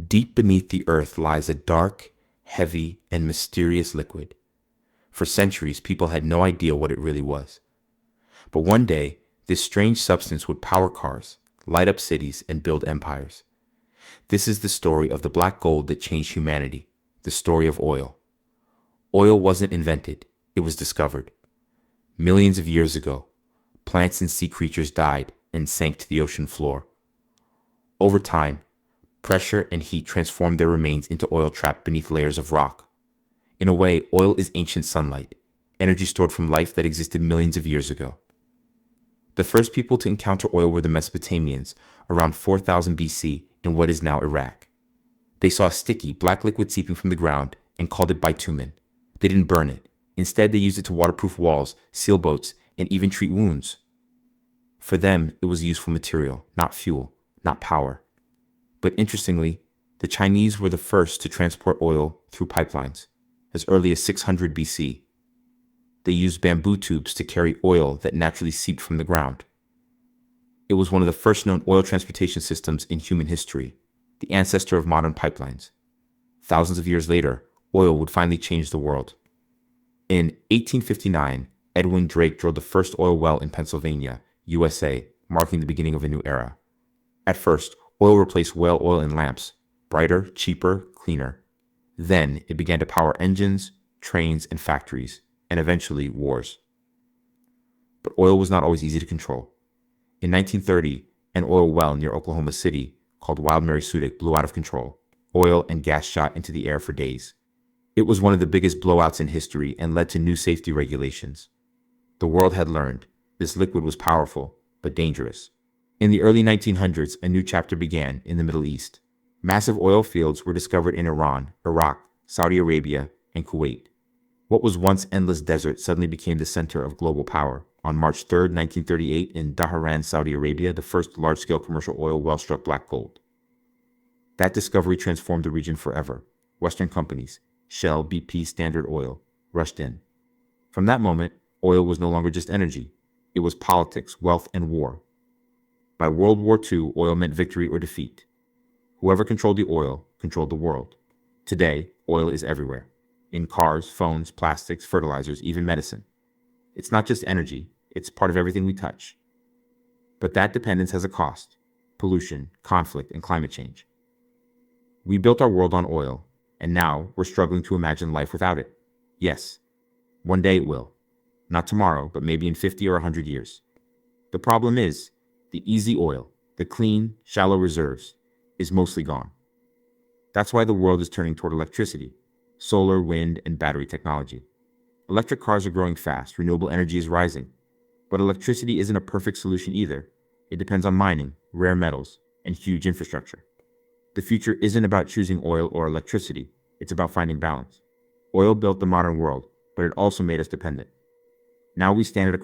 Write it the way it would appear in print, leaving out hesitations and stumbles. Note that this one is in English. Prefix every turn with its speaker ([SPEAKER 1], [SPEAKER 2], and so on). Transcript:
[SPEAKER 1] Deep beneath the earth lies a dark, heavy, and mysterious liquid. For centuries, people had no idea what it really was. But one day, this strange substance would power cars, light up cities, and build empires. This is the story of the black gold that changed humanity, the story of oil. Oil wasn't invented, it was discovered. Millions of years ago, plants and sea creatures died and sank to the ocean floor. Over time, pressure and heat transformed their remains into oil trapped beneath layers of rock. In a way, oil is ancient sunlight, energy stored from life that existed millions of years ago. The first people to encounter oil were the Mesopotamians, around 4000 BC in what is now Iraq. They saw a sticky, black liquid seeping from the ground and called it bitumen. They didn't burn it. Instead, they used it to waterproof walls, seal boats, and even treat wounds. For them, it was a useful material, not fuel, not power. But interestingly, the Chinese were the first to transport oil through pipelines, as early as 600 BC. They used bamboo tubes to carry oil that naturally seeped from the ground. It was one of the first known oil transportation systems in human history, the ancestor of modern pipelines. Thousands of years later, oil would finally change the world. In 1859, Edwin Drake drilled the first oil well in Pennsylvania, USA, marking the beginning of a new era. At first, oil replaced whale oil in lamps, brighter, cheaper, cleaner. Then it began to power engines, trains, and factories, and eventually wars. But oil was not always easy to control. In 1930, an oil well near Oklahoma City, called Wild Mary Sudic, blew out of control. Oil and gas shot into the air for days. It was one of the biggest blowouts in history and led to new safety regulations. The world had learned this liquid was powerful, but dangerous. In the early 1900s, a new chapter began in the Middle East. Massive oil fields were discovered in Iran, Iraq, Saudi Arabia, and Kuwait. What was once endless desert suddenly became the center of global power. On March 3, 1938, in Dhahran, Saudi Arabia, the first large-scale commercial oil well struck black gold. That discovery transformed the region forever. Western companies, Shell, BP, Standard Oil, rushed in. From that moment, oil was no longer just energy. It was politics, wealth, and war. By World War II, oil meant victory or defeat. Whoever controlled the oil controlled the world. Today, oil is everywhere. In cars, phones, plastics, fertilizers, even medicine. It's not just energy, it's part of everything we touch. But that dependence has a cost: pollution, conflict, and climate change. We built our world on oil, and now we're struggling to imagine life without it. Yes, one day it will. Not tomorrow, but maybe in 50 or 100 years. The problem is, the easy oil, the clean, shallow reserves, is mostly gone. That's why the world is turning toward electricity, solar, wind, and battery technology. Electric cars are growing fast, renewable energy is rising. But electricity isn't a perfect solution either. It depends on mining, rare metals, and huge infrastructure. The future isn't about choosing oil or electricity, it's about finding balance. Oil built the modern world, but it also made us dependent. Now we stand at a